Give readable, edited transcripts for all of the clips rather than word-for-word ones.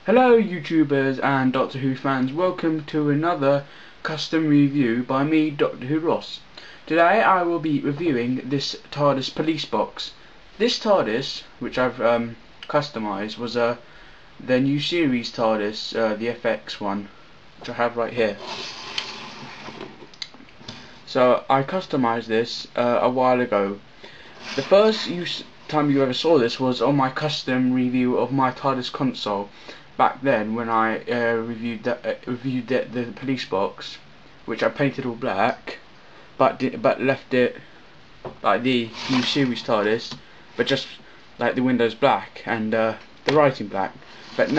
Hello YouTubers and Doctor Who fans, welcome to another custom review by me, Doctor Who Ross. Today I will be reviewing this Tardis police box. This Tardis, which I've customised, was the new series Tardis, the FX one, which I have right here. So I customised this a while ago. The first time you ever saw this was on my custom review of my Tardis console. Back then, when I reviewed the police box, which I painted all black, but left it like the new series Tardis, but just like the windows black and the writing black. But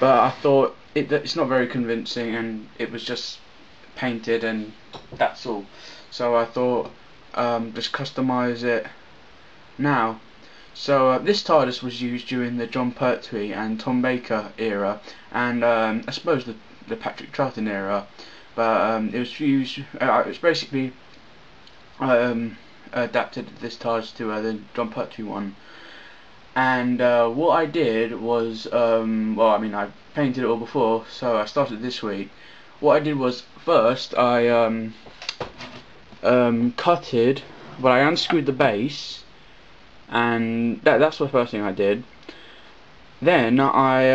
I thought it's not very convincing, and it was just painted, and that's all. So I thought just customize it now. So this Tardis was used during the Jon Pertwee and Tom Baker era, and I suppose the Patrick Troughton era, but it was used. It was basically adapted this Tardis to the Jon Pertwee one. And what I did was, well, I mean, I painted it all before, so I started this week. What I did was, first I cutted, well, I unscrewed the base. And that's the first thing I did. Then I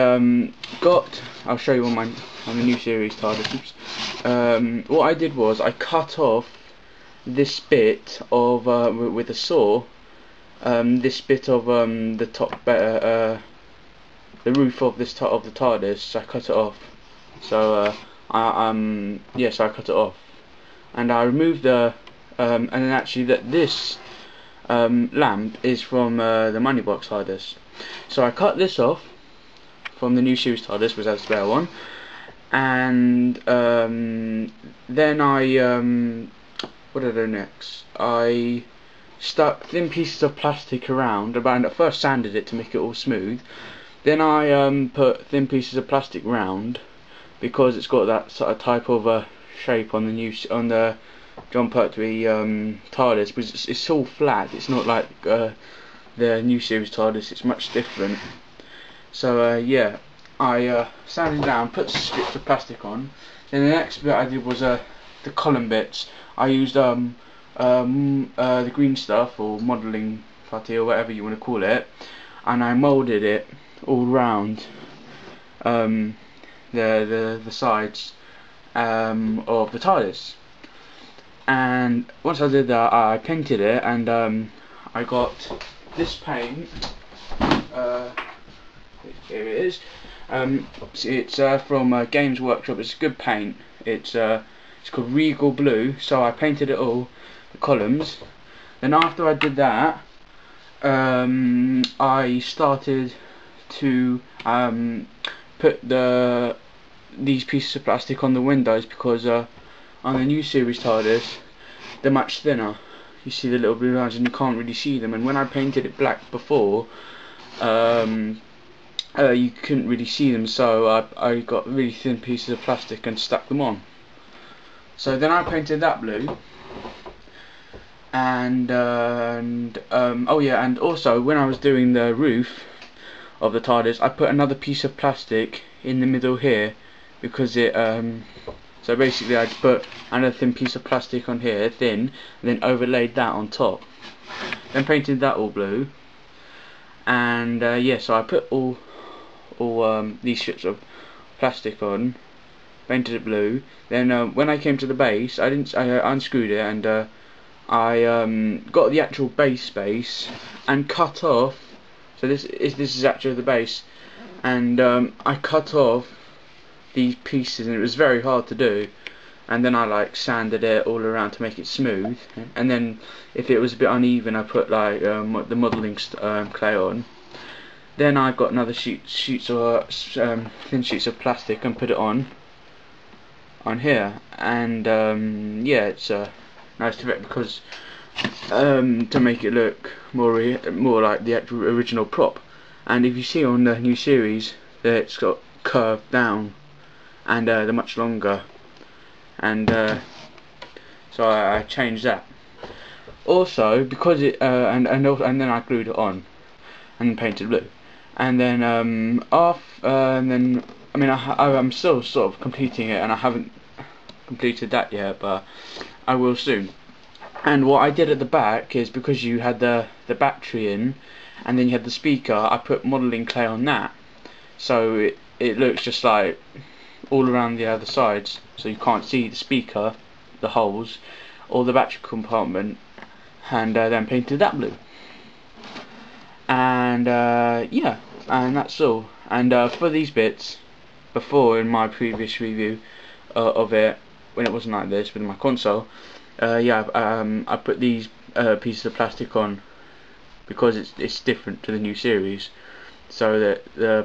I'll show you on the new series Tardis. What I did was I cut off this bit of with a saw. This bit of the top, the roof of of the Tardis. I cut it off. So yes, I cut it off, and I removed the and then actually this lamp is from the money box Tardis. So I cut this off from the new series Tardis, which has a spare one, and then I what did I do next? I stuck thin pieces of plastic around, and at first sanded it to make it all smooth. Then I put thin pieces of plastic round because it's got that sort of type of shape on the Jon Pertwee Tardis, because it's all flat. It's not like the new series Tardis. It's much different. So yeah, I sanded down, put strips of plastic on. Then the next bit I did was the column bits. I used the green stuff, or modelling putty, or whatever you want to call it, and I moulded it all round the sides of the Tardis. And once I did that, I painted it, and I got this paint. Here it is. It's from Games Workshop. It's a good paint. It's called Regal Blue. So I painted it all, the columns. Then after I did that, I started to put these pieces of plastic on the windows, because on the new series Tardis, they're much thinner. You see the little blue lines and you can't really see them, and when I painted it black before, you couldn't really see them, so I got really thin pieces of plastic and stuck them on. So then I painted that blue, and oh yeah, and also when I was doing the roof of the Tardis, I put another piece of plastic in the middle here, because it so basically I put another thin piece of plastic on here, thin, and then overlaid that on top. Then painted that all blue, and yeah, so I put all these strips of plastic on, painted it blue. Then when I came to the base, I unscrewed it, and I got the actual base and cut off. So this is actually the base, and I cut off these pieces, and it was very hard to do. And then I like sanded it all around to make it smooth, and then if it was a bit uneven, I put like the modelling clay on. Then I got another thin sheets of plastic and put it on here, and yeah, it's nice to it, because to make it look more like the actual original prop. And if you see on the new series, that it's got curved down, and they're much longer, and so I changed that. Also, because it and then I glued it on and painted blue. and then I mean I'm still sort of completing it, and I haven't completed that yet, but I will soon. And what I did at the back is, because you had the battery in, and then you had the speaker, I put modelling clay on that, so it looks just like all around the other sides, so you can't see the speaker, the holes, or the battery compartment, and then painted that blue. And yeah, and that's all. And for these bits, before, in my previous review of it, when it wasn't like this with my console, yeah, I put these pieces of plastic on because it's different to the new series, so that the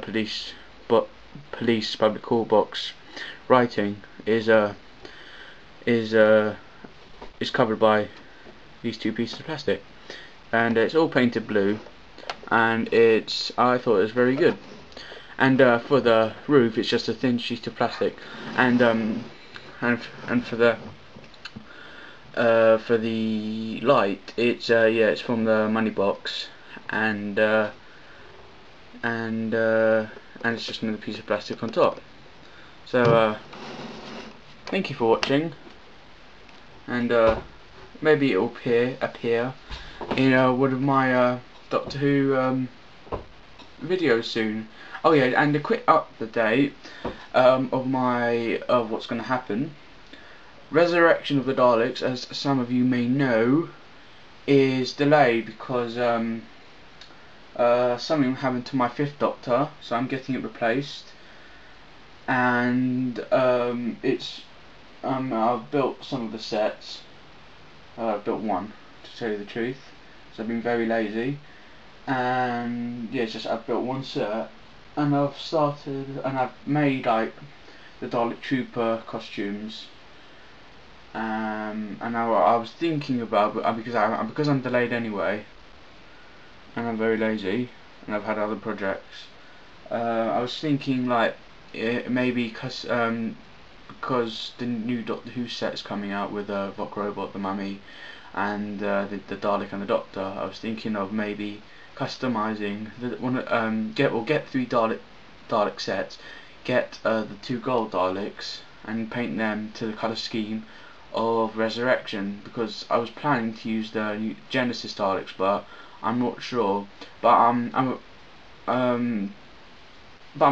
police public call box writing is covered by these two pieces of plastic, and it's all painted blue, and I thought it was very good. And for the roof, it's just a thin sheet of plastic, and for the light, it's yeah, it's from the money box, and it's just another piece of plastic on top. So thank you for watching, and maybe it will appear in one of my Doctor Who videos soon. Oh yeah, and a quick update of what's going to happen. Resurrection of the Daleks, as some of you may know, is delayed because something happened to my 5th Doctor, so I'm getting it replaced. And I've built some of the sets. I've built one, to tell you the truth, so I've been very lazy. And yeah, I've built one set, and I've made like the Dalek Trooper costumes. And I was thinking about, because I'm delayed anyway, and I'm very lazy, and I've had other projects. I was thinking like maybe because the new Doctor Who set is coming out with Vok Robot, the Mummy, and the Dalek and the Doctor. I was thinking of maybe customizing get 3 Dalek sets, get the 2 gold Daleks, and paint them to the colour scheme of Resurrection, because I was planning to use the new Genesis Daleks, but I'm not sure. But I'm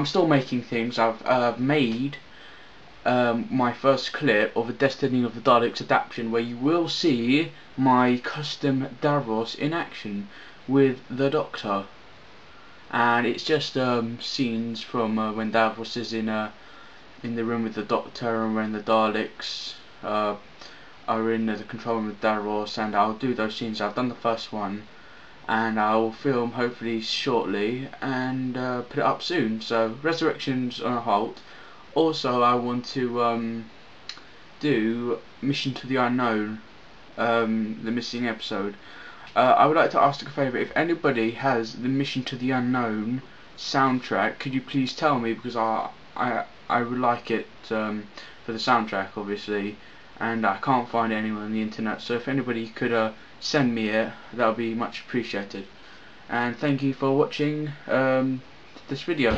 still making things. I've made my first clip of a Destiny of the Daleks adaptation, where you will see my custom Davros in action with the Doctor, and it's just scenes from when Davros is in the room with the Doctor, and when the Daleks are in the control room with Davros, and I'll do those scenes. I've done the first one, and I'll film hopefully shortly and put it up soon. So Resurrection's on a halt. Also, I want to do Mission to the Unknown, the missing episode. I would like to ask a favour. If anybody has the Mission to the Unknown soundtrack, could you please tell me, because I would like it for the soundtrack, obviously, and I can't find it anywhere on the internet. So if anybody could send me it, that would be much appreciated. And thank you for watching this video.